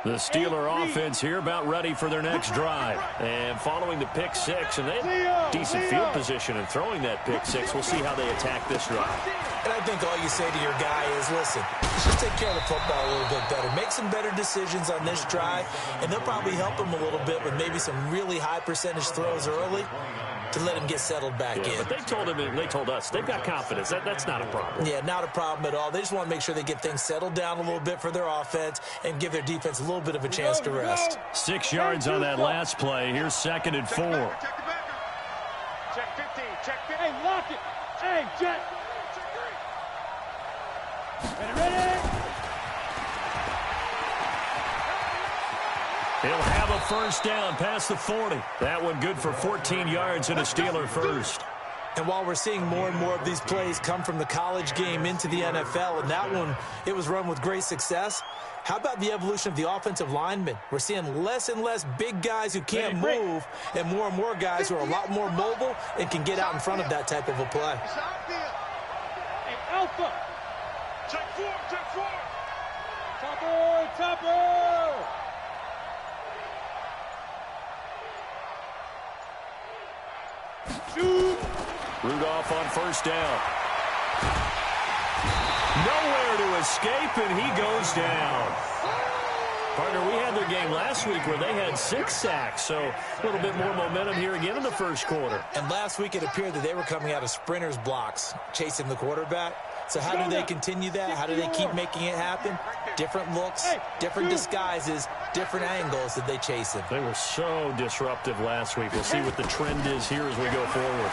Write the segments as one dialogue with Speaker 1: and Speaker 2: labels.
Speaker 1: The Steeler offense here about ready for their next drive. And following the pick six, and they have decent field position in throwing that pick six. We'll see how they attack this drive.
Speaker 2: And I think all you say to your guy is, listen, let's just take care of the football a little bit better. Make some better decisions on this drive, and they'll probably help him a little bit with maybe some really high percentage throws early to let him get settled back in.
Speaker 1: But they told us they've got confidence. That's not a problem.
Speaker 2: Yeah, not a problem at all. They just want to make sure they get things settled down a little bit for their offense and give their defense a little bit of a chance to rest.
Speaker 1: 6 yards on that last play. Here's 2nd and 4.
Speaker 3: Check 15. Check 15. Hey, lock it. Hey, Jet. Ready?
Speaker 1: He'll have a first down past the 40. That one good for 14 yards and a Steeler first.
Speaker 2: And while we're seeing more and more of these plays come from the college game into the NFL, and that one, it was run with great success, how about the evolution of the offensive linemen? We're seeing less and less big guys who can't move and more guys who are a lot more mobile and can get out in front of that type of a play.
Speaker 3: Hey, Alpha. Check 4. Topper. Shoot.
Speaker 1: Rudolph on first down. Nowhere to escape, and he goes down. Partner, we had their game last week where they had 6 sacks, so a little bit more momentum here again in the first quarter.
Speaker 2: And last week it appeared that they were coming out of sprinters blocks, chasing the quarterback. So how do they continue that? How do they keep making it happen? Different looks, different disguises, different angles that they chase him.
Speaker 1: They were so disruptive last week. We'll see what the trend is here as we go forward.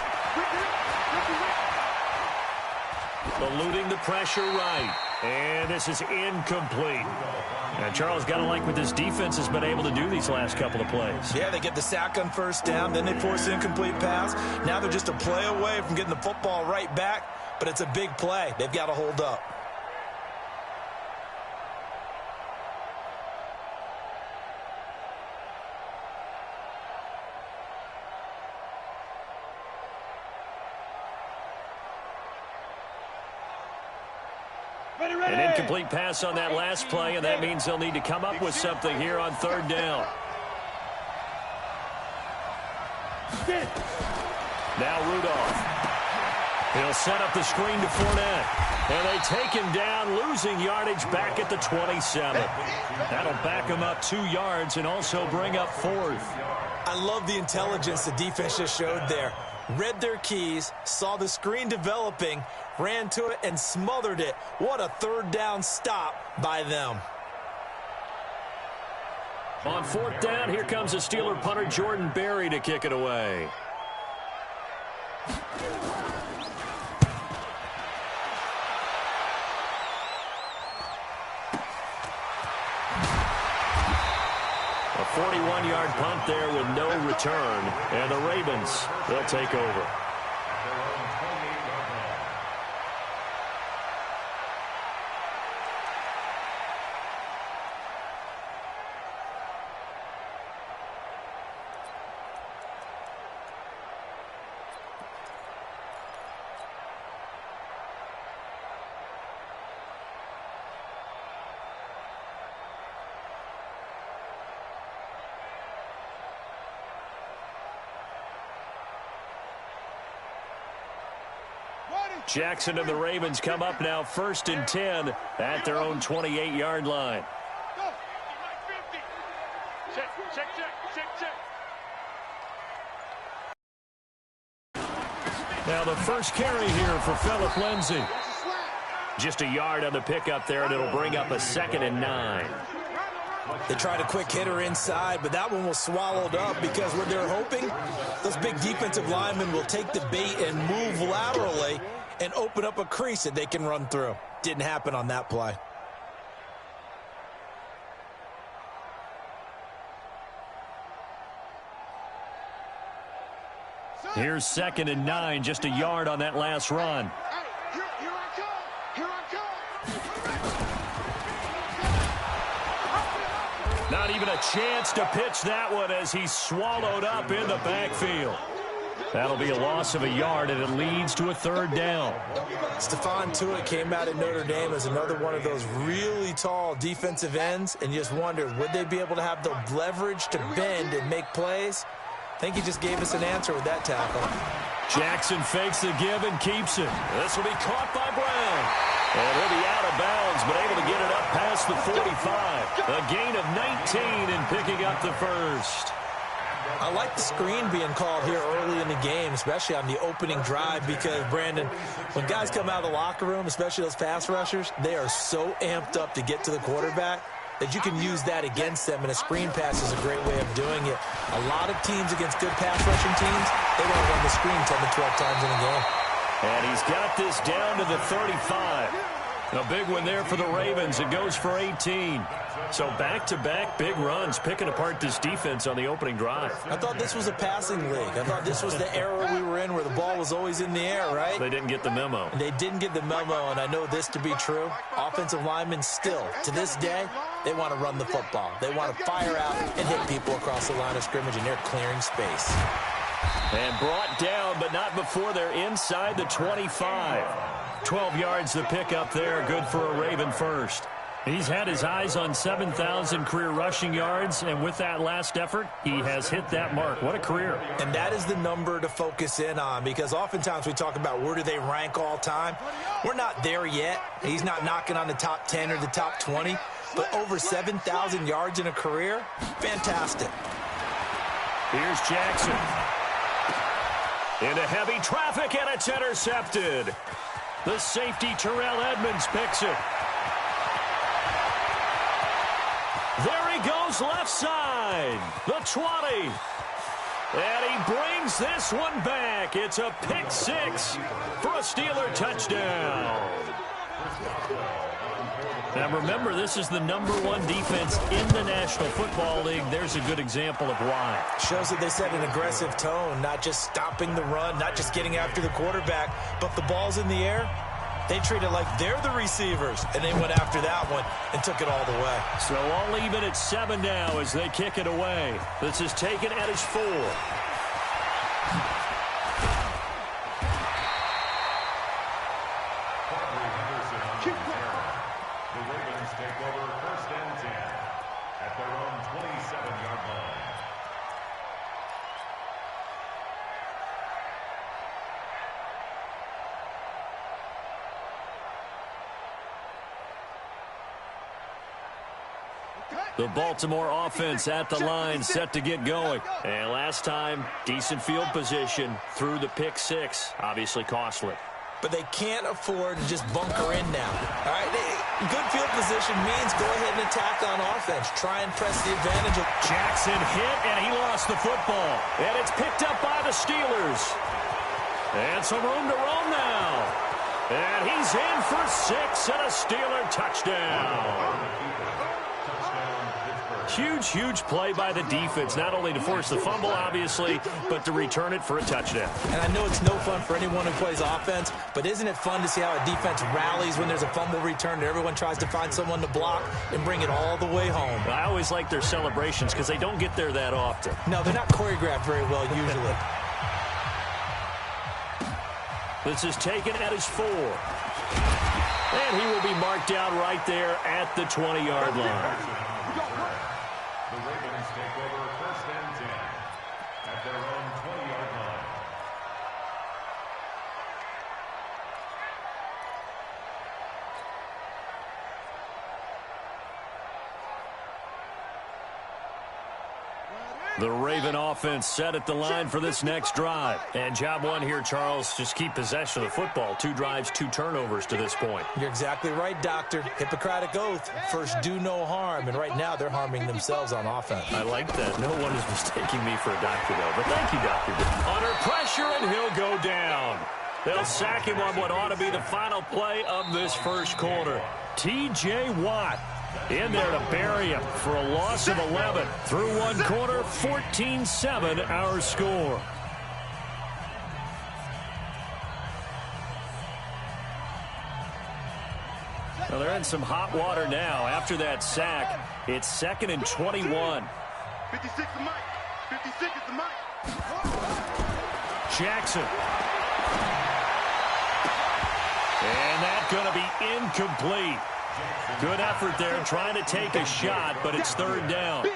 Speaker 1: Eluding the pressure right. And this is incomplete. And Charles, got to like what this defense has been able to do these last couple of plays.
Speaker 2: Yeah, they get the sack on first down, then they force an incomplete pass. Now they're just a play away from getting the football right back, but it's a big play. They've got to hold up.
Speaker 1: An incomplete pass on that last play, and that means they'll need to come up with something here on 3rd down. Now Rudolph. He'll set up the screen to Fournette. And they take him down, losing yardage back at the 27. That'll back him up 2 yards and also bring up 4th.
Speaker 2: I love the intelligence the defense just showed there. Read their keys, saw the screen developing, ran to it, and smothered it. What a 3rd down stop by them.
Speaker 1: On 4th down, here comes the Steeler punter Jordan Berry to kick it away. A 41-yard punt there with no return. And the Ravens, they'll take over. Jackson and the Ravens come up now 1st and 10 at their own 28-yard line. Now the first carry here for Phillip Lindsay. Just a yard on the pickup there, and it'll bring up a 2nd and 9.
Speaker 2: They tried a quick hitter inside, but that one was swallowed up because what they're hoping, those big defensive linemen will take the bait and move laterally and open up a crease that they can run through. Didn't happen on that play.
Speaker 1: Here's 2nd and 9, just a yard on that last run.
Speaker 3: Here I come.
Speaker 1: Not even a chance to pitch that one as he's swallowed up in the backfield. That'll be a loss of a yard, and it leads to a third down.
Speaker 2: Stephon Tuitt came out at Notre Dame as another one of those really tall defensive ends, and you just wondered, would they be able to have the leverage to bend and make plays? I think he just gave us an answer with that tackle.
Speaker 1: Jackson fakes the give and keeps it. This will be caught by Brown. And he'll be out of bounds, but able to get it up past the 45. A gain of 19 and picking up the first.
Speaker 2: I like the screen being called here early in the game, especially on the opening drive, because, Brandon, when guys come out of the locker room, especially those pass rushers, they are so amped up to get to the quarterback that you can use that against them, and a screen pass is a great way of doing it. A lot of teams against good pass rushing teams, they don't run the screen 10 to 12 times in a game.
Speaker 1: And he's got this down to the 35. A big one there for the Ravens. It goes for 18. So back-to-back big runs, picking apart this defense on the opening drive.
Speaker 2: I thought this was a passing league. I thought this was the era we were in where the ball was always in the air, right?
Speaker 1: They didn't get the memo.
Speaker 2: They didn't get the memo, and I know this to be true. Offensive linemen still, to this day, they want to run the football. They want to fire out and hit people across the line of scrimmage, and they're clearing space.
Speaker 1: And brought down, but not before they're inside the 25. 12 yards the pickup there, good for a Raven first. He's had his eyes on 7,000 career rushing yards, and with that last effort, he has hit that mark. What a career.
Speaker 2: And that is the number to focus in on, because oftentimes we talk about where do they rank all time. We're not there yet. He's not knocking on the top 10 or the top 20, but over 7,000 yards in a career, fantastic.
Speaker 1: Here's Jackson. Into heavy traffic, and it's intercepted. The safety, Terrell Edmonds, picks it. There he goes, left side. The 20. And he brings this one back. It's a pick six for a Steeler touchdown. Now remember, this is the #1 defense in the National Football League. There's a good example of why.
Speaker 2: Shows that they set an aggressive tone, not just stopping the run, not just getting after the quarterback, but the ball's in the air. They treat it like they're the receivers, and they went after that one and took it all the way.
Speaker 1: So all even at 7 now as they kick it away. This is taken at his 4.
Speaker 4: The Ravens take over 1st and 10 at their own 27-yard line.
Speaker 1: The Baltimore offense at the line, set to get going. And last time, decent field position through the pick six. Obviously costly.
Speaker 2: But they can't afford to just bunker in now. All right, good field position means go ahead and attack on offense. Try and press the advantage.
Speaker 1: Jackson hit, and he lost the football. And it's picked up by the Steelers. And some room to roam now. And he's in for 6 and a Steeler touchdown. Huge, huge play by the defense, not only to force the fumble, obviously, but to return it for a touchdown.
Speaker 2: And I know it's no fun for anyone who plays offense, but isn't it fun to see how a defense rallies when there's a fumble return and everyone tries to find someone to block and bring it all the way home?
Speaker 1: I always like their celebrations because they don't get there that often.
Speaker 2: No, they're not choreographed very well usually.
Speaker 1: This is taken at his 4. And he will be marked down right there at the 20-yard line.
Speaker 4: The Ravens take over 1st and 10 at their own 20-yard line.
Speaker 1: The Raven offense set at the line for this next drive. And job one here, Charles, just keep possession of the football. 2 drives, 2 turnovers to this point.
Speaker 2: You're exactly right, Doctor. Hippocratic oath. First, do no harm. And right now, they're harming themselves on offense.
Speaker 1: I like that. No one is mistaking me for a doctor, though. But thank you, Doctor. Under pressure, and he'll go down. They'll sack him on what ought to be the final play of this first quarter. T.J. Watt in there to bury him for a loss of 11. Through one quarter, 14-7 our score. Well, they're in some hot water now. After that sack, it's 2nd and 21.
Speaker 3: 56 is Mike. 56 is the Mike.
Speaker 1: Jackson. And that's going to be incomplete. Good effort there trying to take a shot, but it's third down.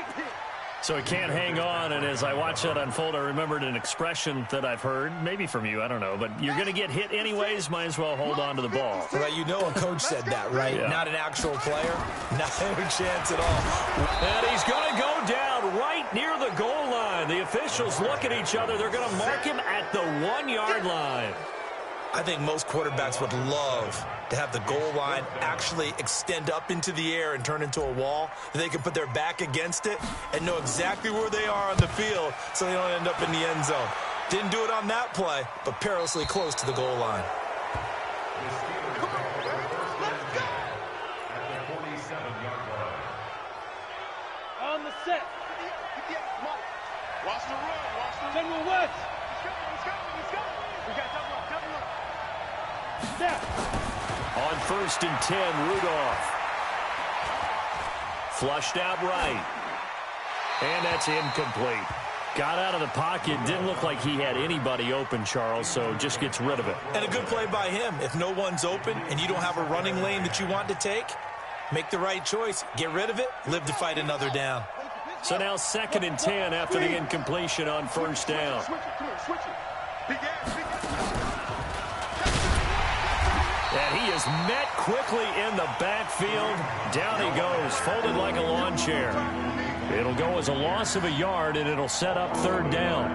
Speaker 1: So he can't hang on, and as I watch that unfold, I remembered an expression that I've heard, maybe from you, I don't know, but you're going to get hit anyways, might as well hold on to the ball.
Speaker 2: Well, you know a coach said that, right?
Speaker 1: Yeah.
Speaker 2: Not an actual player. Not a chance at all.
Speaker 1: And he's going to go down right near the goal line. The officials look at each other. They're going to mark him at the 1-yard line.
Speaker 2: I think most quarterbacks would love to have the goal line actually extend up into the air and turn into a wall. They can put their back against it and know exactly where they are on the field so they don't end up in the end zone. Didn't do it on that play, but perilously close to the goal line.
Speaker 3: On the set. Watch the run. Watch the General West. He's coming. We got double up. Step.
Speaker 1: On 1st and 10, Rudolph. Flushed out right. And that's incomplete. Got out of the pocket. Didn't look like he had anybody open, Charles, so just gets rid of it.
Speaker 2: And a good play by him. If no one's open and you don't have a running lane that you want to take, make the right choice. Get rid of it. Live to fight another down.
Speaker 1: So now 2nd and 10 after the incompletion on 1st down. And he is met quickly in the backfield. Down he goes, folded like a lawn chair. It'll go as a loss of a yard, and it'll set up 3rd down.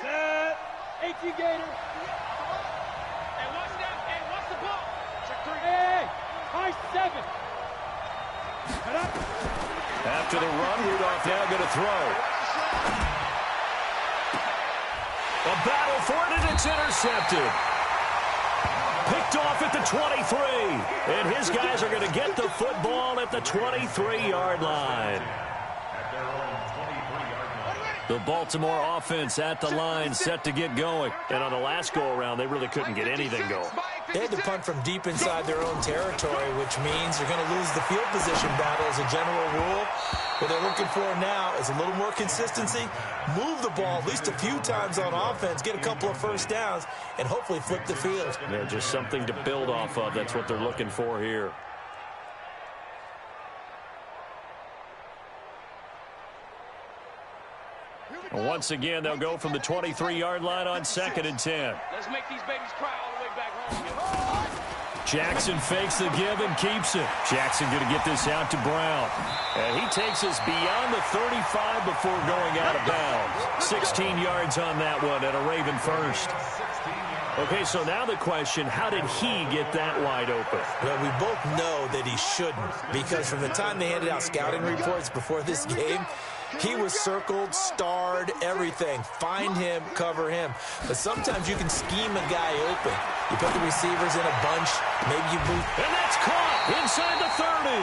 Speaker 3: Set. 18 Gator. Hey, watch that. Hey, watch the ball. Check 3. Hey, high 7. Cut up.
Speaker 1: After the run, Rudolph now going to throw. A battle for it, and it's intercepted. Picked off at the 23. And his guys are going to get the football at the 23-yard line. The Baltimore offense at the line, set to get going. And on the last go-around, they really couldn't get anything going.
Speaker 2: They had to punt from deep inside their own territory, which means you're going to lose the field position battle as a general rule. What they're looking for now is a little more consistency, move the ball at least a few times on offense, get a couple of first downs, and hopefully flip the field.
Speaker 1: Yeah, just something to build off of. That's what they're looking for here. And once again, they'll go from the 23-yard line on 2nd and 10.
Speaker 3: Let's make these babies cry all the way back home.
Speaker 1: Jackson fakes the give and keeps it. Jackson going to get this out to Brown. And he takes us beyond the 35 before going out of bounds. 16 yards on that one and a Raven first. Okay, so now the question, how did he get that wide open?
Speaker 2: Well, we both know that he shouldn't, because from the time they handed out scouting reports before this game, he was circled, starred, everything. Find him, cover him. But sometimes you can scheme a guy open. You put the receivers in a bunch, maybe you move.
Speaker 1: And that's caught inside the 30.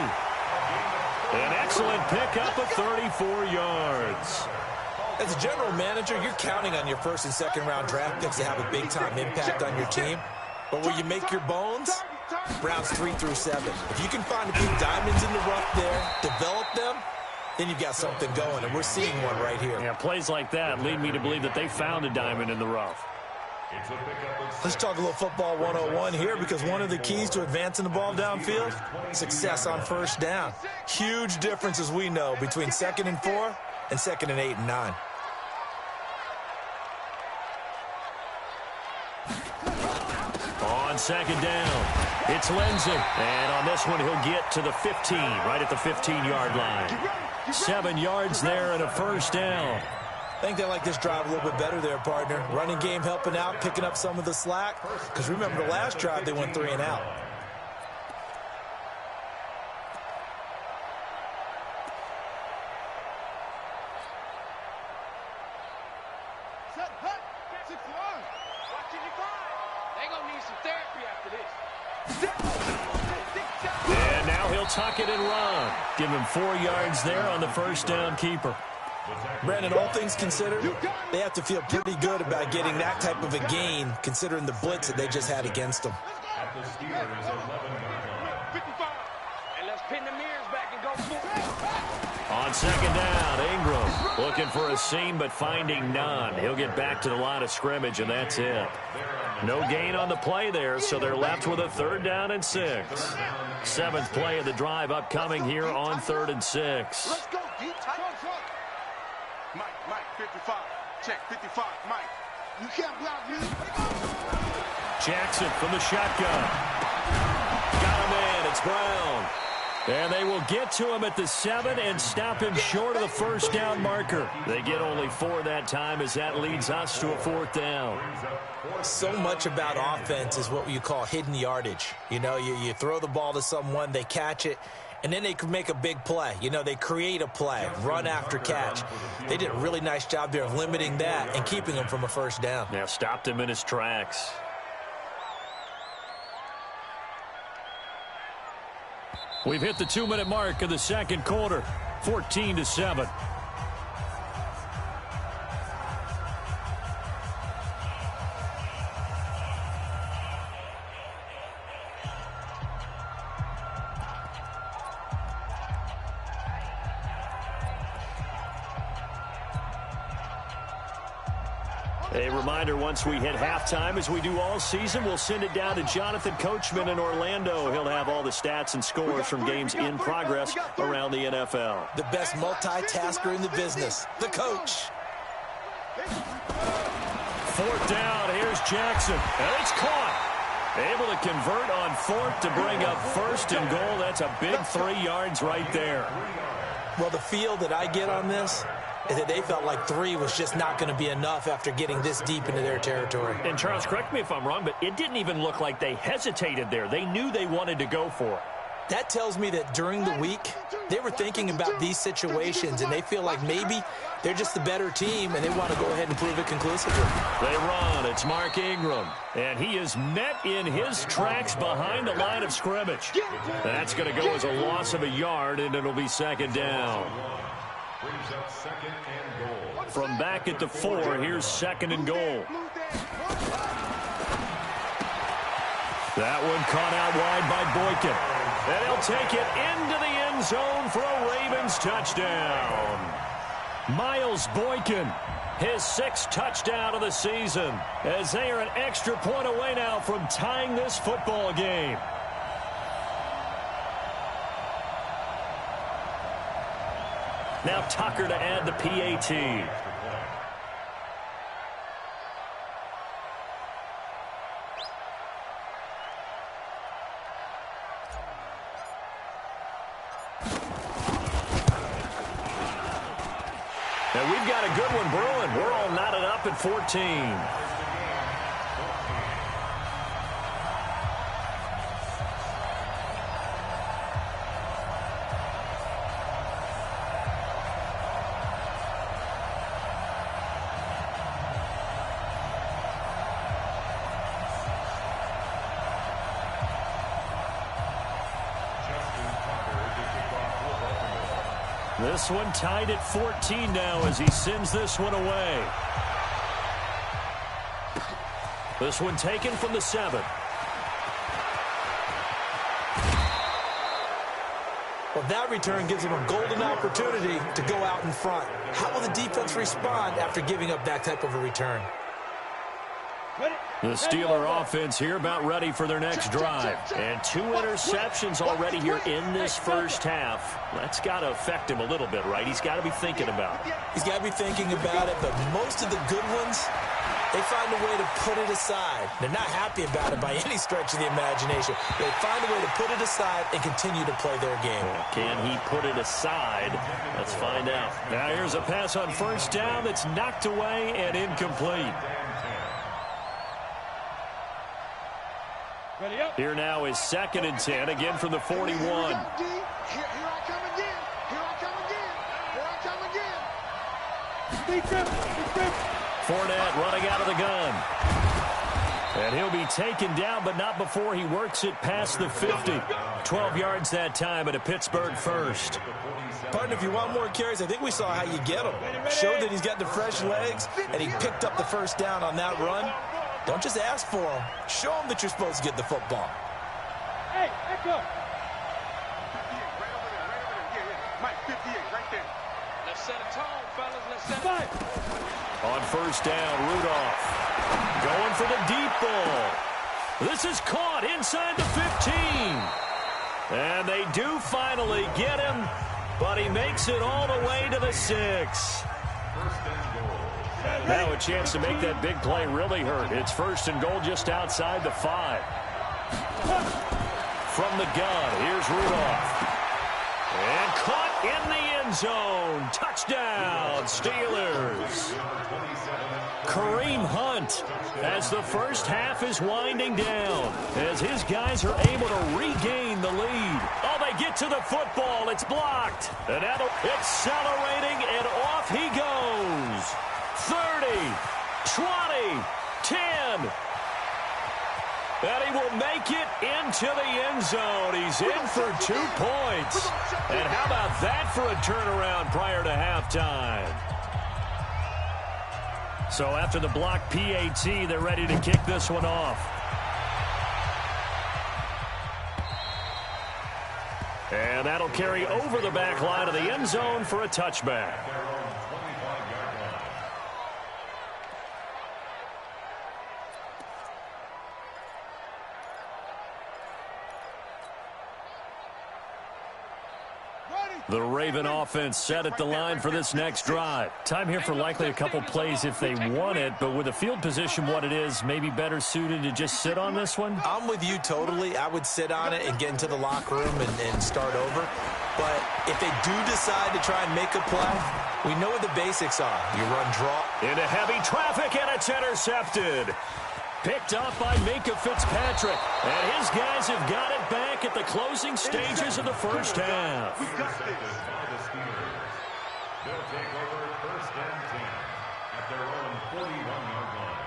Speaker 1: An excellent pickup of 34 yards.
Speaker 2: As a general manager, you're counting on your 1st and 2nd round draft picks to have a big-time impact on your team. But where you make your bones, rounds 3 through 7. If you can find a few diamonds in the rough there, develop them, then you've got something going, and we're seeing one right here.
Speaker 1: Yeah, plays like that lead me to believe that they found a diamond in the rough.
Speaker 2: Let's talk a little football 101 here, because one of the keys to advancing the ball downfield, success on 1st down. Huge difference, as we know, between 2nd and 4 and 2nd and 8 and 9.
Speaker 1: On 2nd down, it's Lindsey. And on this one, he'll get to the 15, right at the 15-yard line. 7 yards there and a 1st down.
Speaker 2: I think they like this drive a little bit better there, partner. Running game helping out, picking up some of the slack. Because remember, the last drive, they went 3 and out.
Speaker 1: And now he'll tuck it and run. Give him 4 yards there on the 1st down keeper.
Speaker 2: Brandon, all things considered, they have to feel pretty good about getting that type of a gain, considering the blitz that they just had against them.
Speaker 3: And let's Pin the mirrors back and go forward.
Speaker 1: On second down, Ingram looking for a seam but finding none. He'll get back to the line of scrimmage, and that's it. No gain on the play there, so they're left with a 3rd down and 6. 7th play of the drive upcoming here on 3rd and 6.
Speaker 5: Let's go, deep tight. Mike, 55. Check, 55, Mike. You can't block me.
Speaker 1: Jackson from the shotgun. Got him in. It's Brown. And they will get to him at the 7 and stop him short of the 1st down marker. They get only 4 that time as that leads us to a 4th down.
Speaker 2: So much about offense is what you call hidden yardage. You know, you throw the ball to someone, they catch it, and then they can make a big play. You know, they create a play, run after catch. They did a really nice job there of limiting that and keeping him from a 1st down.
Speaker 1: Now stopped him in his tracks. We've hit the 2-minute mark of the 2nd quarter, 14-7. A reminder, once we hit halftime, as we do all season, we'll send it down to Jonathan Coachman in Orlando. He'll have all the stats and scores from games in progress around the NFL.
Speaker 2: The best multitasker in the business, the coach.
Speaker 1: 4th down, here's Jackson, and it's caught. Able to convert on 4th to bring up 1st and goal. That's a big 3 yards right there.
Speaker 2: Well, the feel that I get on this is that they felt like 3 was just not going to be enough after getting this deep into their territory.
Speaker 1: And Charles, correct me if I'm wrong, but it didn't even look like they hesitated there. They knew they wanted to go for it.
Speaker 2: That tells me that during the week, they were thinking about these situations, and they feel like maybe they're just the better team, and they want to go ahead and prove it conclusively.
Speaker 1: They run. It's Mark Ingram, and he is met in his tracks behind the line of scrimmage. That's going to go as a loss of a yard, and it'll be 2nd down.
Speaker 4: Brings up 2nd and goal.
Speaker 1: From back at the 4, here's 2nd and goal. That one caught out wide by Boykin. And he'll take it into the end zone for a Ravens touchdown. Miles Boykin, his 6th touchdown of the season, as they are an extra point away now from tying this football game. Now Tucker to add the PAT. And we've got a good one brewing. We're all knotted up at 14. This one tied at 14 now as he sends this one away. This one taken from the 7.
Speaker 2: Well, that return gives them a golden opportunity to go out in front. How will the defense respond after giving up that type of a return?
Speaker 1: The Steeler offense here about ready for their next drive. And 2 interceptions already here in this first half. That's got to affect him a little bit, right? He's got to be thinking about it.
Speaker 2: He's got to be thinking about it, but most of the good ones, they find a way to put it aside. They're not happy about it by any stretch of the imagination. They find a way to put it aside and continue to play their game.
Speaker 1: Can he put it aside? Let's find out. Now here's a pass on 1st down that's knocked away and incomplete. Here now is 2nd and 10, again from the 41.
Speaker 5: Here I come again. Here I come again.
Speaker 1: Fournette running out of the gun. And he'll be taken down, but not before he works it past the 50. 12 yards that time at a Pittsburgh first.
Speaker 2: Partner, if you want more carries, I think we saw how you get him. Showed that he's got the fresh legs, and he picked up the 1st down on that run. Don't just ask for him. Show him that you're supposed to get the football.
Speaker 3: Hey, echo.
Speaker 5: Mike, 58, right there.
Speaker 3: Let's set a tone, fellas. Let's set it.
Speaker 1: On first down, Rudolph going for the deep ball. This is caught inside the 15. And they do finally get him, but he makes it all the way to the 6. Now a chance to make that big play really hurt. It's first and goal just outside the 5. From the gun, here's Rudolph. And caught in the end zone. Touchdown, Steelers. Kareem Hunt, as the first half is winding down, as his guys are able to regain the lead. Oh, they get to the football. It's blocked. And accelerating, and off he goes. 30, 20, 10. And he will make it into the end zone. He's in for 2 points. And how about that for a turnaround prior to halftime? So after the block PAT, they're ready to kick this one off. And that'll carry over the back line of the end zone for a touchback. The Raven offense set at the line for this next drive. Time here for likely a couple plays if they want it, but with the field position what it is, maybe better suited to just sit on this one?
Speaker 2: I'm with you totally. I would sit on it and get into the locker room and start over. But if they do decide to try and make a play, we know what the basics are. You run draw.
Speaker 1: Into heavy traffic, and it's intercepted. Picked up by Minkah Fitzpatrick. And his guys have got it back at the closing stages of the first half.
Speaker 5: We got this.
Speaker 4: They'll take over first and 10 at their own 41-yard line.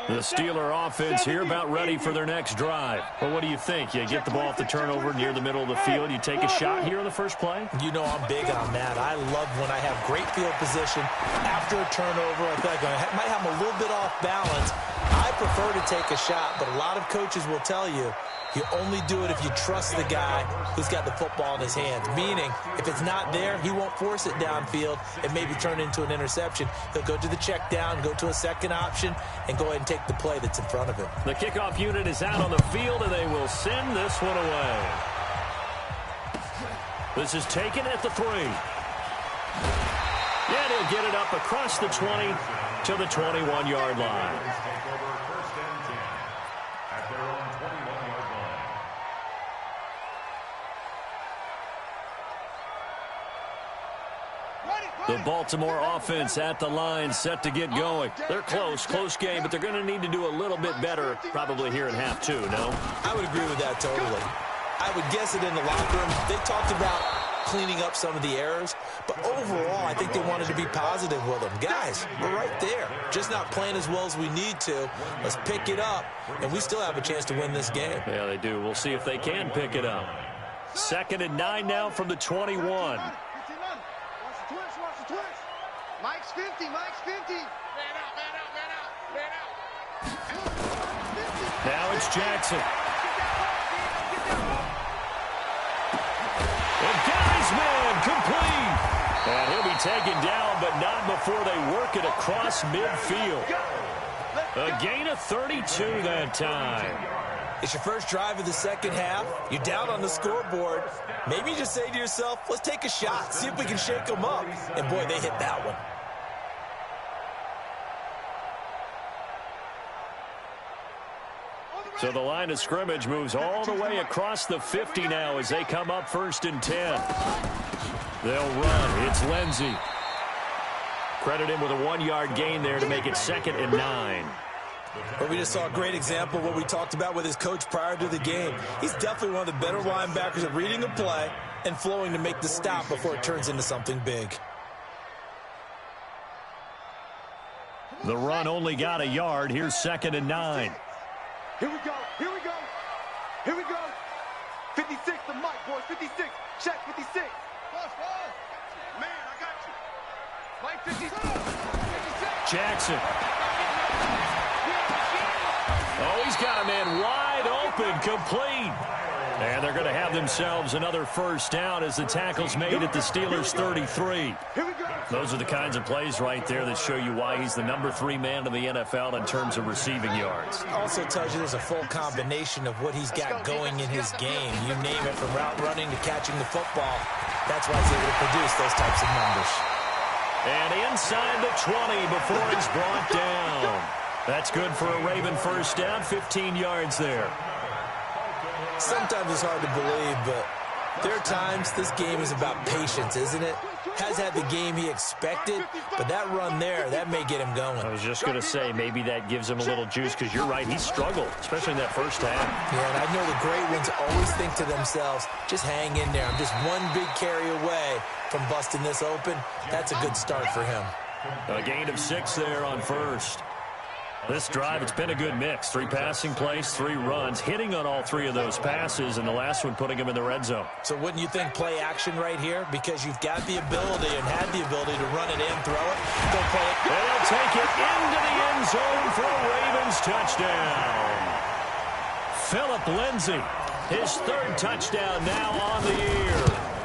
Speaker 1: The Steeler offense here about ready for their next drive. Well, what do you think? You get the ball off the turnover near the middle of the field. You take a shot here on the first play?
Speaker 2: You know I'm big on that. I love when I have great field position after a turnover. I feel like I might have them a little bit off balance. I prefer to take a shot, but a lot of coaches will tell you, you only do it if you trust the guy who's got the football in his hands. Meaning, if it's not there, he won't force it downfield and maybe turn it into an interception. He'll go to the check down, go to a second option, and go ahead and take the play that's in front of him.
Speaker 1: The kickoff unit is out on the field, and they will send this one away. This is taken at the 3. And he'll get it up across the 20 to the 21-yard line.
Speaker 4: Take over first and 10 at their own 21-yard line.
Speaker 1: The Baltimore offense at the line, set to get going. They're close game, but they're going to need to do a little bit better probably here in half 2, no?
Speaker 2: I would agree with that totally. I would guess it in the locker room. They talked about cleaning up some of the errors, but overall, I think they wanted to be positive with them. Guys, we're right there. Just not playing as well as we need to. Let's pick it up, and we still have a chance to win this game.
Speaker 1: Yeah, they do. We'll see if they can pick it up. 2nd and 9 now from the 21.
Speaker 5: Watch the twist. Mike's 50, Mike's 50. Man out.
Speaker 1: Now it's Jackson. And Guy's man complete. And he'll be taken down, but not before they work it across midfield. A gain of 32 that time.
Speaker 2: It's your first drive of the second half. You're down on the scoreboard. Maybe you just say to yourself, let's take a shot, see if we can shake them up. And, boy, they hit that one.
Speaker 1: So the line of scrimmage moves all the way across the 50 now as they come up 1st and 10. They'll run. It's Lindsey. Credit him with a 1-yard gain there to make it 2nd and 9.
Speaker 2: But we just saw a great example of what we talked about with his coach prior to the game. He's definitely one of the better linebackers at reading a play and flowing to make the stop before it turns into something big.
Speaker 1: The run only got a yard. Here's 2nd and 9.
Speaker 5: Here we go. 56 to Mike, boys. 56. Check 56. Man, I got you. Mike 56.
Speaker 1: Jackson. Oh, he's got a man wide open, complete. And they're going to have themselves another first down as the tackle's made at the Steelers' 33. Those are the kinds of plays right there that show you why he's the number 3 man in the NFL in terms of receiving yards.
Speaker 2: Also tells you there's a full combination of what he's got going in his game. You name it, from route running to catching the football. That's why he's able to produce those types of numbers.
Speaker 1: And inside the 20 before he's brought down. That's good for a Raven first down, 15 yards there.
Speaker 2: Sometimes it's hard to believe, but there are times this game is about patience, isn't it? Has had the game he expected, but that run there, that may get him going.
Speaker 1: I was just going to say, maybe that gives him a little juice, because you're right, he struggled, especially in that first half.
Speaker 2: Yeah, and I know the great ones always think to themselves, just hang in there. I'm just one big carry away from busting this open. That's a good start for him.
Speaker 1: A gain of 6 there on first. This drive, it's been a good mix. 3 passing plays, 3 runs, hitting on all 3 of those passes, and the last one putting him in the red zone.
Speaker 2: So wouldn't you think play action right here? Because you've got the ability and had the ability to run it in, throw it, go play it.
Speaker 1: They'll take it into the end zone for a Ravens touchdown. Phillip Lindsay, his 3rd touchdown now on the year.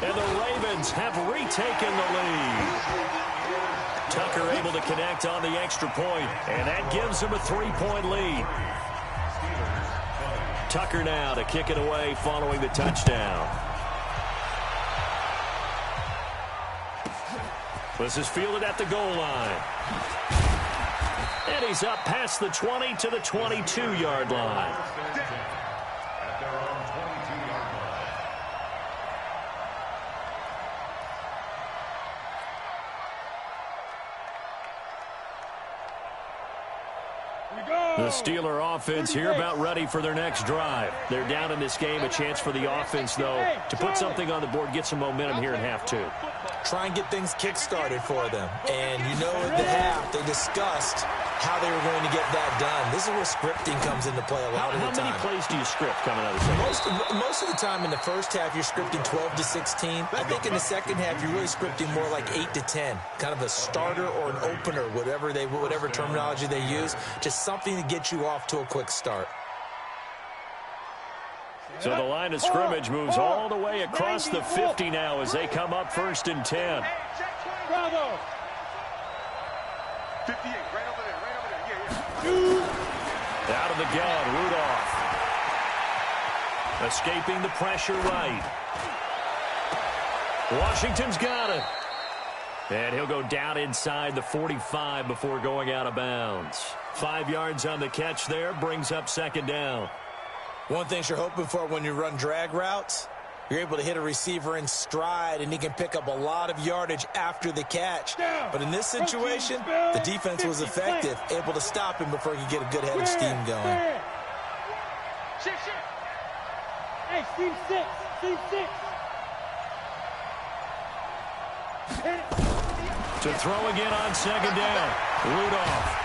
Speaker 1: And the Ravens have retaken the lead. Tucker able to connect on the extra point, and that gives him a 3-point lead. Tucker now to kick it away following the touchdown. This is fielded at the goal line. And he's up past the 20 to the 22-yard line.
Speaker 4: At their own 22-yard line.
Speaker 1: The Steeler offense here about ready for their next drive. They're down in this game. A chance for the offense, though, to put something on the board, get some momentum here in half 2.
Speaker 2: Try and get things kick-started for them. And you know at the half, they discussed how they were going to get that done. This is where scripting comes into play a lot of the time.
Speaker 1: How many plays do you script coming out of the second?
Speaker 2: Most of the time in the first half, you're scripting 12 to 16. I think in the second half, you're really scripting more like 8 to 10. Kind of a starter or an opener, whatever terminology they use. Just something to get you off to a quick start.
Speaker 1: So the line of scrimmage moves all the way across the 50 now as they come up 1st and 10.
Speaker 3: Bravo.
Speaker 5: 58, right over there, yeah.
Speaker 1: Out of the gun, Rudolph. Escaping the pressure right. Washington's got it. And he'll go down inside the 45 before going out of bounds. 5 yards on the catch there, brings up 2nd down.
Speaker 2: One thing you're hoping for when you run drag routes, you're able to hit a receiver in stride, and he can pick up a lot of yardage after the catch. But in this situation, the defense was effective, able to stop him before he could get a good head of steam going.
Speaker 3: Hey, team 6. Team 6.
Speaker 1: To throw again on 2nd down. Rudolph.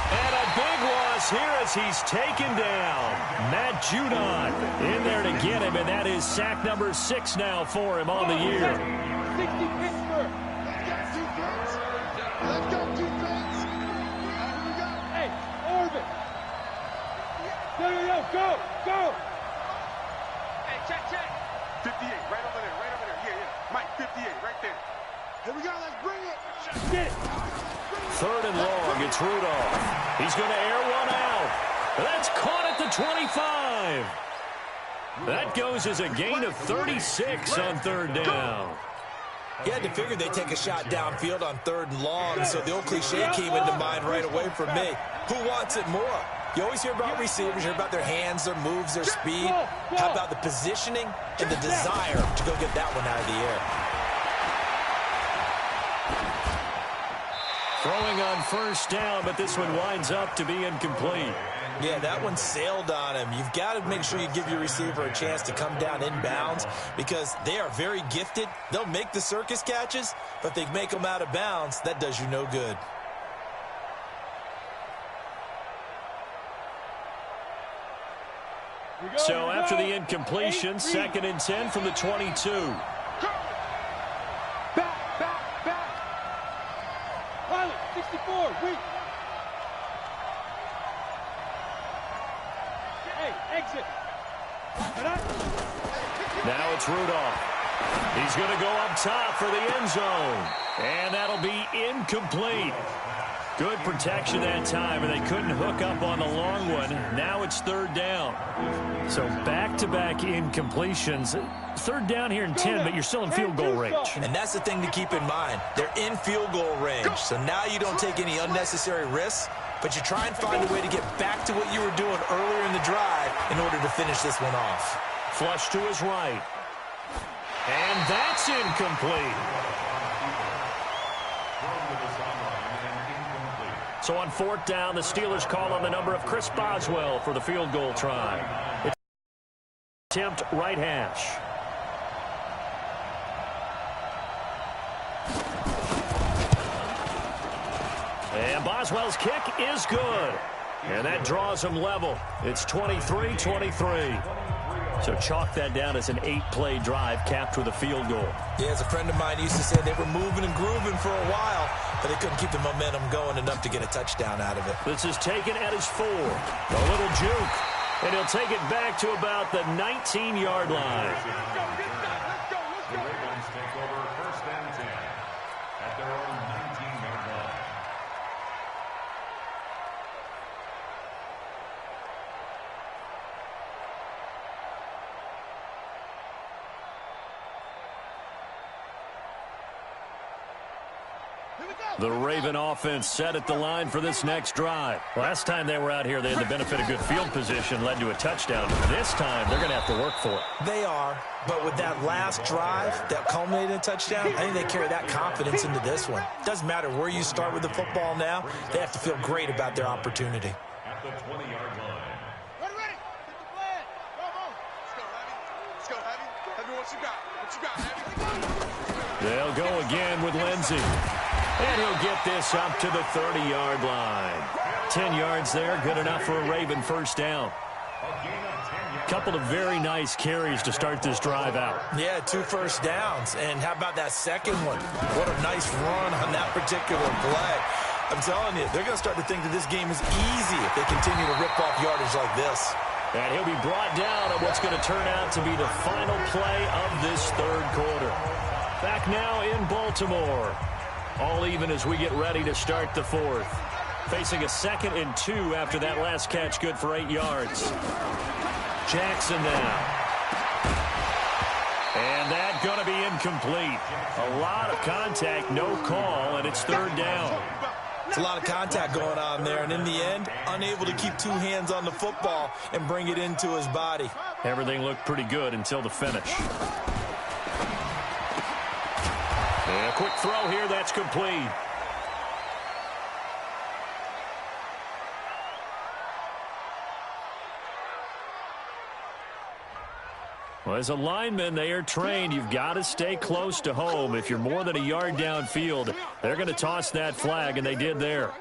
Speaker 1: And a big loss here as he's taken down. Matt Judon in there to get him, and that is sack number 6 now for him on the year.
Speaker 3: 60 Pittsburgh.
Speaker 5: Let's go, defense.
Speaker 3: Hey, Orbit. Go. Hey, check.
Speaker 5: 58, right over there, yeah. Mike, 58, right there. Here we go, let's bring it.
Speaker 3: Get it.
Speaker 1: 3rd and long, it's Rudolph. He's going to air one out. That's caught at the 25. That goes as a gain of 36 on 3rd down.
Speaker 2: You had to figure they'd take a shot downfield on 3rd and long, so the old cliche came into mind right away for me. Who wants it more? You always hear about receivers, you hear about their hands, their moves, their speed. How about the positioning and the desire to go get that one out of the air?
Speaker 1: Throwing on 1st down, but this one winds up to be incomplete.
Speaker 2: Yeah, that one sailed on him. You've got to make sure you give your receiver a chance to come down inbounds because they are very gifted. They'll make the circus catches, but they make them out of bounds. That does you no good.
Speaker 1: So after the incompletion, 2nd and 10 from the 22.
Speaker 3: Back. Pilot, 64, weak. Hey, exit.
Speaker 1: Now it's Rudolph. He's going to go up top for the end zone. And that'll be incomplete. Good protection that time, and they couldn't hook up on the long one. Now it's third down. So back-to-back incompletions. Third down here in 10, but you're still in field goal range.
Speaker 2: And that's the thing to keep in mind. They're in field goal range, so now you don't take any unnecessary risks, but you try and find a way to get back to what you were doing earlier in the drive in order to finish this one off.
Speaker 1: Flush to his right. And that's incomplete. So on fourth down, the Steelers call on the number of Chris Boswell for the field goal try. Attempt right hash. And Boswell's kick is good. And that draws them level. It's 23-23. So chalk that down as an 8-play drive capped with a field goal.
Speaker 2: Yeah, as a friend of mine used to say, they were moving and grooving for a while, but they couldn't keep the momentum going enough to get a touchdown out of it.
Speaker 1: This is taken at his 4. A little juke. And he'll take it back to about the 19-yard line.
Speaker 4: The Ravens take over first and 10 at their own 19-yard line.
Speaker 1: The Raven offense set at the line for this next drive. Last time they were out here, they had the benefit of good field position, led to a touchdown. This time, they're going to have to work for it.
Speaker 2: They are, but with that last drive that culminated in a touchdown, I think they carry that confidence into this one. Doesn't matter where you start with the football now, they have to feel great about their opportunity.
Speaker 4: At the 20-yard line.
Speaker 5: Ready. Get the plan. Let's go, Heavy. Heavy, what you got? What you got, Heavy?
Speaker 1: They'll go again with Lindsey. And he'll get this up to the 30-yard line. 10 yards there, good enough for a Raven first down. Couple of very nice carries to start this drive out.
Speaker 2: Yeah, 2 first downs. And how about that second one? What a nice run on that particular play. I'm telling you, they're going to start to think that this game is easy if they continue to rip off yardage like this.
Speaker 1: And he'll be brought down at what's going to turn out to be the final play of this third quarter. Back now in Baltimore. All even as we get ready to start the fourth. Facing a 2nd and 2 after that last catch, good for 8 yards. Jackson now. And that going to be incomplete. A lot of contact, no call, and it's third down.
Speaker 2: It's a lot of contact going on there, and in the end, unable to keep 2 hands on the football and bring it into his body.
Speaker 1: Everything looked pretty good until the finish. And a quick throw here, that's complete. Well, as a lineman, they are trained. You've got to stay close to home. If you're more than a yard downfield, they're going to toss that flag, and they did there.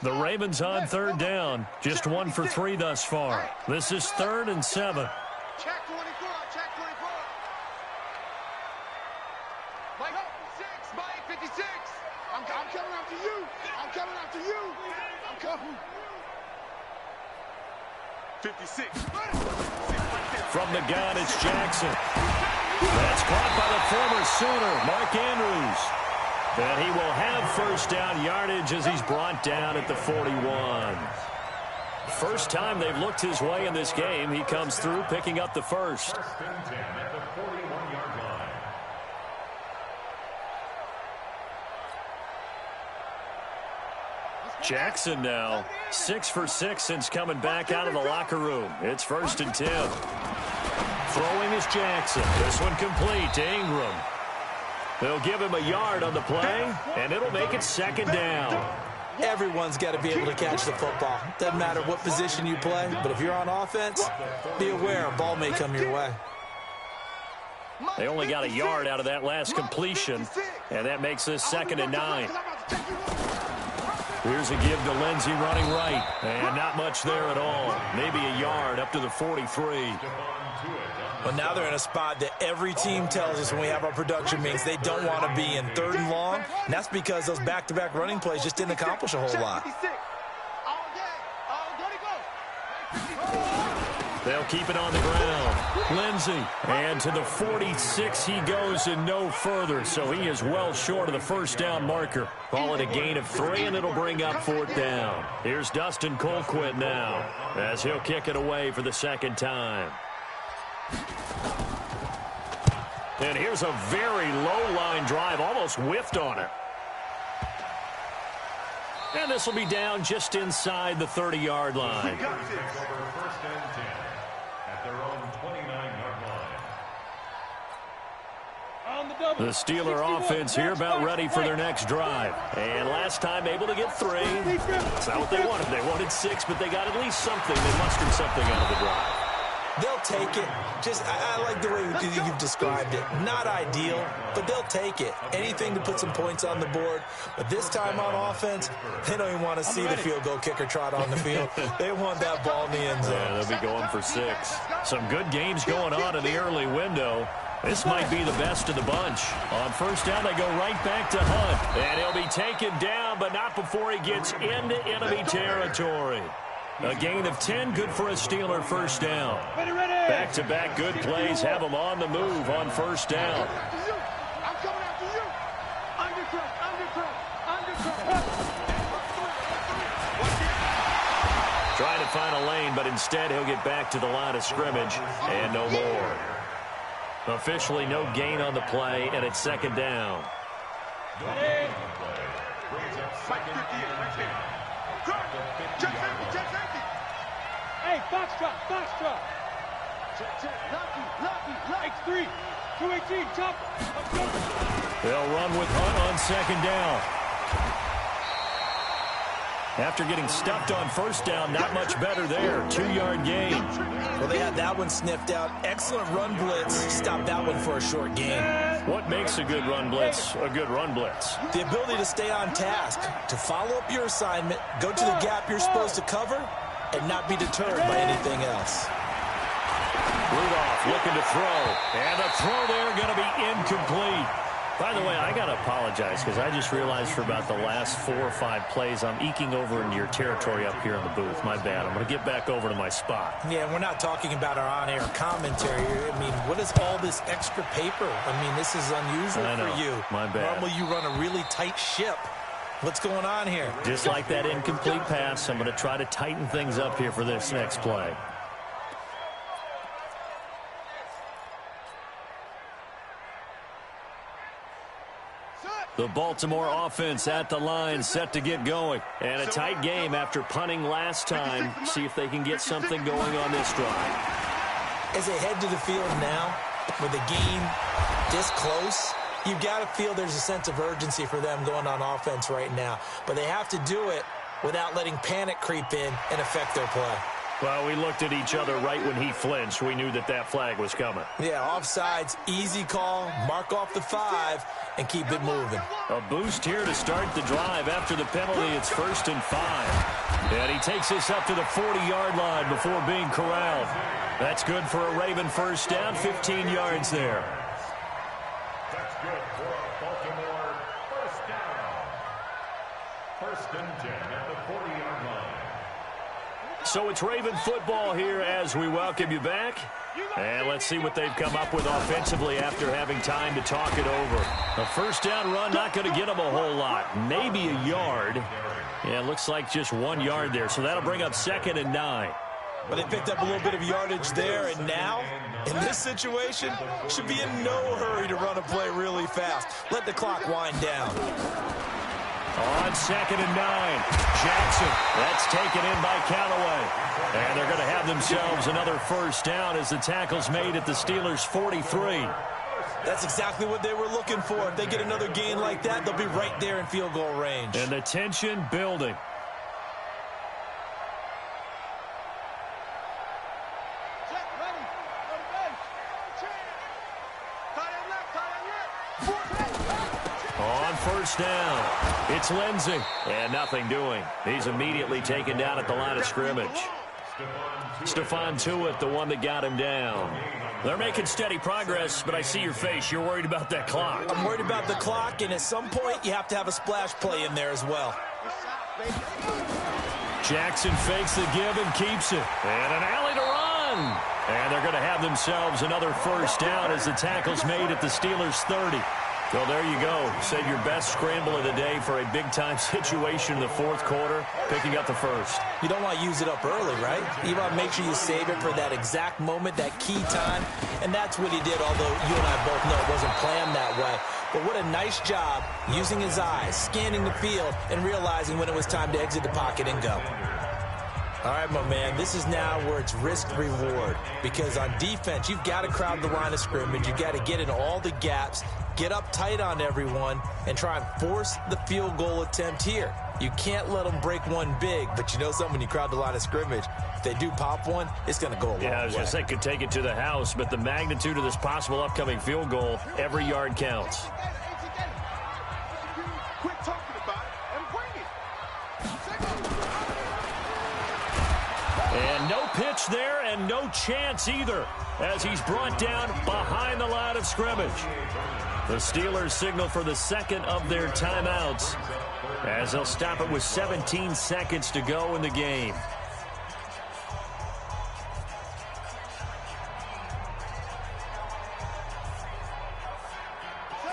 Speaker 1: The Ravens on third down. Just 1 for 3 thus far. This is 3rd and 7.
Speaker 5: Check 24, check 24. Mike 56, Mike 56. I'm coming after you. I'm coming after you. I'm coming. 56.
Speaker 1: From the gun, it's Jackson. That's caught by the former Sooner, Mark Andrews. And he will have first down yardage as he's brought down at the 41. First time they've looked his way in this game. He comes through picking up the first.
Speaker 4: First and 10 at the 41-yard line.
Speaker 1: Jackson now 6 for 6 since coming back out of the locker room. It's 1st and 10. Throwing is Jackson. This one complete to Ingram. They'll give him a yard on the play, and it'll make it 2nd down.
Speaker 2: Everyone's got to be able to catch the football. Doesn't matter what position you play, but if you're on offense, be aware a ball may come your way.
Speaker 1: They only got a yard out of that last completion, and that makes this 2nd and 9. Here's a give to Lindsey running right, and not much there at all. Maybe a yard up to the 43.
Speaker 2: But now they're in a spot that every team tells us when we have our production meetings they don't want to be in, 3rd and long, and that's because those back-to-back running plays just didn't accomplish a whole lot.
Speaker 1: They'll keep it on the ground. Lindsey, and to the 46 he goes and no further, so he is well short of the first down marker. Call it a gain of 3, and it'll bring up 4th down. Here's Dustin Colquitt now, as he'll kick it away for the second time. And here's a very low-line drive, almost whiffed on it. And this will be down just inside the 30-yard line. The Steeler offense here about ready for their next drive. And last time able to get 3. That's not what they wanted. They wanted 6, but they got at least something. They mustered something out of the drive.
Speaker 2: They'll take it. I like the way you've described it. Not ideal, but they'll take it. Anything to put some points on the board. But this time on offense, they don't even want to see the field goal kicker trot on the field. They want that ball in the end zone.
Speaker 1: Yeah, they'll be going for 6. Some good games going on in the early window. This might be the best of the bunch. On first down, they go right back to Hunt. And he'll be taken down, but not before he gets into enemy territory. A gain of 10, good for a Steeler first down. Back-to-back good plays have them on the move on first down.
Speaker 5: I'm coming after you. Undercut.
Speaker 1: Trying to find a lane, but instead he'll get back to the line of scrimmage and no more. Officially no gain on the play, and it's second down.
Speaker 3: Hey, Foxtrot. Lucky. X3. 218, chop.
Speaker 1: They'll run with Hunt on second down. After getting stuffed on first down, not much better there. 2-yard gain.
Speaker 2: Well, they had that one sniffed out. Excellent run blitz. Stopped that one for a short gain.
Speaker 1: What makes a good run blitz a good run blitz?
Speaker 2: The ability to stay on task, to follow up your assignment, go to the gap you're supposed to cover, and not be deterred by anything else.
Speaker 1: Rudolph looking to throw. And the throw there going to be incomplete. By the way, I got to apologize because I just realized for about the last 4 or 5 plays I'm eking over into your territory up here in the booth. My bad. I'm going to get back over to my spot.
Speaker 2: Yeah, we're not talking about our on-air commentary. I mean, what is all this extra paper? I mean, this is unusual for you.
Speaker 1: My bad.
Speaker 2: Normally you run a really tight ship. What's going on here?
Speaker 1: Just like that incomplete pass, I'm going to try to tighten things up here for this next play. The Baltimore offense at the line, set to get going. And a tight game after punting last time. See if they can get something going on this drive.
Speaker 2: As they head to the field now, with the game this close, you've got to feel there's a sense of urgency for them going on offense right now. But they have to do it without letting panic creep in and affect their play.
Speaker 1: Well, we looked at each other right when he flinched. We knew that that flag was coming.
Speaker 2: Yeah, offsides, easy call, mark off the 5, and keep it moving.
Speaker 1: A boost here to start the drive. After the penalty, it's 1st and 5. And he takes this up to the 40-yard line before being corralled. That's good for a Raven first down, 15 yards there.
Speaker 4: That's good for a Baltimore first down. 1st and 10 at the 40-yard line.
Speaker 1: So it's Raven football here as we welcome you back. And let's see what they've come up with offensively after having time to talk it over. A first down run, not going to get them a whole lot. Maybe a yard. Yeah, it looks like just 1 yard there. So that'll bring up 2nd and 9.
Speaker 2: But they picked up a little bit of yardage there, and now, in this situation, should be in no hurry to run a play really fast. Let the clock wind down.
Speaker 1: On 2nd and 9, Jackson. That's taken in by Callaway. And they're going to have themselves another first down as the tackle's made at the Steelers' 43.
Speaker 2: That's exactly what they were looking for. If they get another gain like that, they'll be right there in field goal range.
Speaker 1: And the tension building. On first down, it's Lindsey, and nothing doing. He's immediately taken down at the line of scrimmage. Stephon Tuitt, the one that got him down. They're making steady progress, but I see your face. You're worried about that clock.
Speaker 2: I'm worried about the clock, and at some point, you have to have a splash play in there as well.
Speaker 1: Jackson fakes the give and keeps it. And an alley to run. one. And they're going to have themselves another first down as the tackle's made at the Steelers' 30. Well, there you go. Save your best scramble of the day for a big-time situation in the fourth quarter, picking up the first.
Speaker 2: You don't want to use it up early, right? You want to make sure you save it for that exact moment, that key time, and that's what he did, although you and I both know it wasn't planned that way. But what a nice job using his eyes, scanning the field, and realizing when it was time to exit the pocket and go. All right, my man, this is now where it's risk-reward, because on defense, you've got to crowd the line of scrimmage. You've got to get in all the gaps, get up tight on everyone, and try and force the field goal attempt here. You can't let them break one big, but you know something, when you crowd the line of scrimmage, if they do pop one, it's going to go a long way.
Speaker 1: Yeah, I was going to say, could take it to the house, but the magnitude of this possible upcoming field goal, every yard counts.
Speaker 5: Quit talking about it and bring it.
Speaker 1: And no pitch there and no chance either as he's brought down behind the line of scrimmage. The Steelers signal for the second of their timeouts as they'll stop it with 17 seconds to go in the game.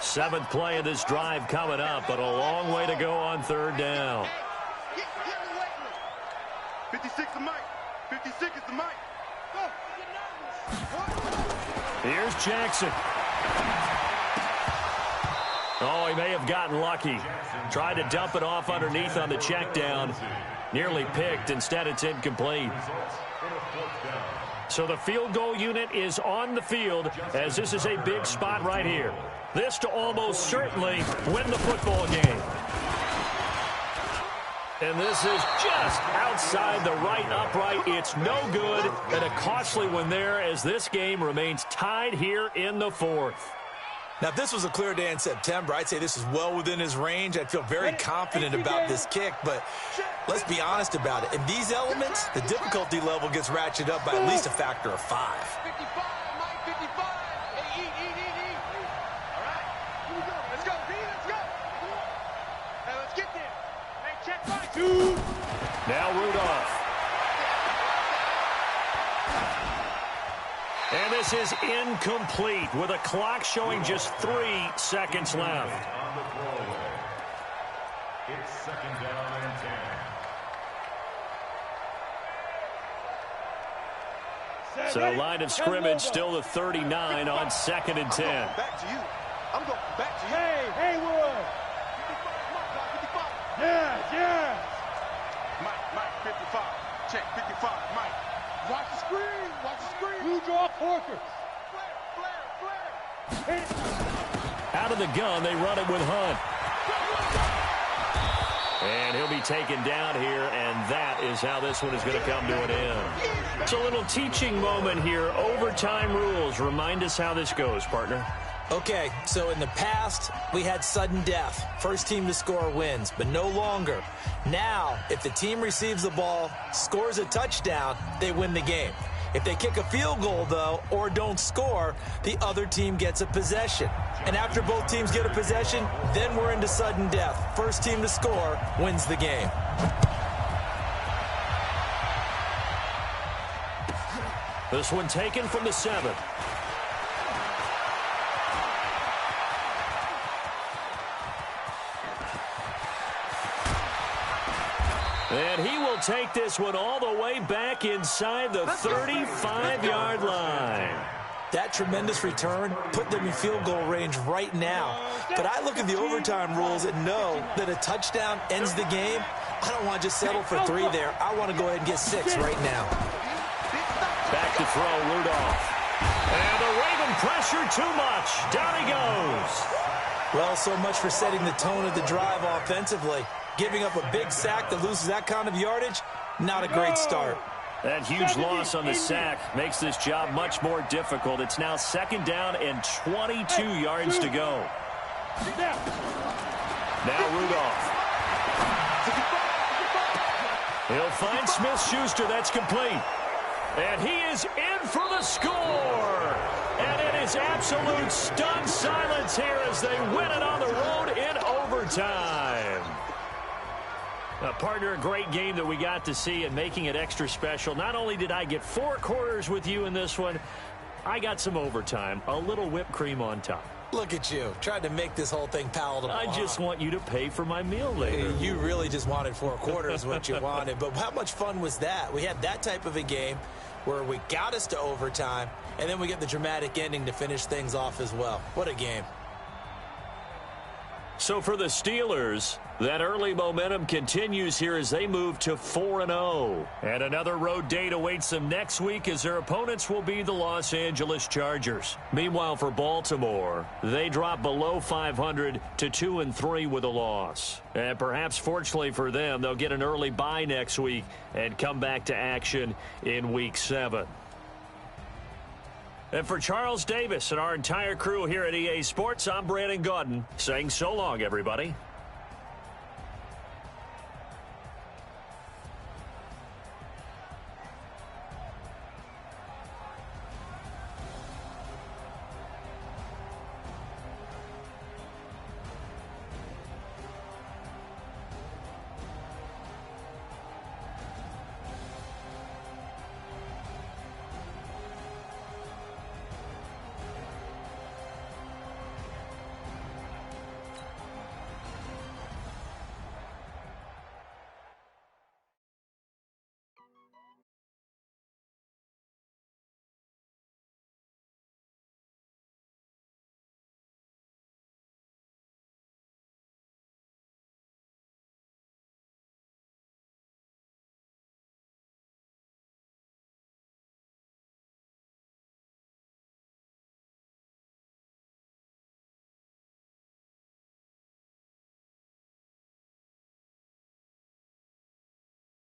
Speaker 1: Seventh play of this drive coming up, but a long way to go on third down.
Speaker 5: 56 is Mike. 56 is the Mike.
Speaker 1: Here's Jackson. Oh, he may have gotten lucky. Tried to dump it off underneath on the check down. Nearly picked. Instead, it's incomplete. So the field goal unit is on the field as this is a big spot right here. This to almost certainly win the football game. And this is just outside the right upright. It's no good, and a costly one there as this game remains tied here in the fourth.
Speaker 2: Now, if this was a clear day in September, I'd say this is well within his range. I'd feel very confident about this kick, but let's be honest about it. In these elements, the difficulty level gets ratcheted up by at least a factor of 5.
Speaker 5: 55, Mike, 55. Hey, eat. All right, here we go. Let's go, D, let's go. Hey, let's get there. Hey, check Mike. 2.
Speaker 1: Now Rudolph. And this is incomplete with a clock showing just 3 seconds left.
Speaker 4: On the throwaway. It's second down and 10.
Speaker 1: So line of scrimmage still the 39 on second and 10.
Speaker 5: Back to you. I'm going back to you.
Speaker 3: Hey, Haywood.
Speaker 5: 55, Mike, 55.
Speaker 3: Yes.
Speaker 5: Mike, 55. Check, 55, Mike. Watch the screen.
Speaker 3: Blue draw Porker.
Speaker 5: Flare.
Speaker 1: Out of the gun, they run it with Hunt. And he'll be taken down here, and that is how this one is going to come to an end. It's a little teaching moment here. Overtime rules. Remind us how this goes, partner.
Speaker 2: Okay, so in the past, we had sudden death. First team to score wins, but no longer. Now, if the team receives the ball, scores a touchdown, they win the game. If they kick a field goal, though, or don't score, the other team gets a possession. And after both teams get a possession, then we're into sudden death. First team to score wins the game.
Speaker 1: This one taken from the 7. And he will take this one all the way back inside the 35-yard line.
Speaker 2: That tremendous return put them in field goal range right now. But I look at the overtime rules and know that a touchdown ends the game. I don't want to just settle for 3 there. I want to go ahead and get 6 right now.
Speaker 1: Back to throw, Rudolph. And the Raven pressure too much. Down he goes.
Speaker 2: Well, so much for setting the tone of the drive offensively. Giving up a big sack that loses that kind of yardage, not a great start.
Speaker 1: That huge loss on the sack makes this job much more difficult. It's now second down and 22 yards to go. Now Rudolph. He'll find Smith-Schuster. That's complete. And he is in for the score. And it is absolute stunned silence here as they win it on the road in overtime. Partner, a great game that we got to see and making it extra special. Not only did I get 4 quarters with you in this one, I got some overtime, a little whipped cream on top.
Speaker 2: Look at you, trying to make this whole thing palatable.
Speaker 1: I just want you to pay for my meal later.
Speaker 2: You really just wanted 4 quarters what you wanted. But how much fun was that? We had that type of a game where we got us to overtime, and then we get the dramatic ending to finish things off as well. What a game.
Speaker 1: So for the Steelers, that early momentum continues here as they move to 4-0. And another road date awaits them next week as their opponents will be the Los Angeles Chargers. Meanwhile, for Baltimore, they drop below 500 to 2-3 with a loss. And perhaps fortunately for them, they'll get an early bye next week and come back to action in Week 7. And for Charles Davis and our entire crew here at EA Sports, I'm Brandon Gaudin saying so long, everybody.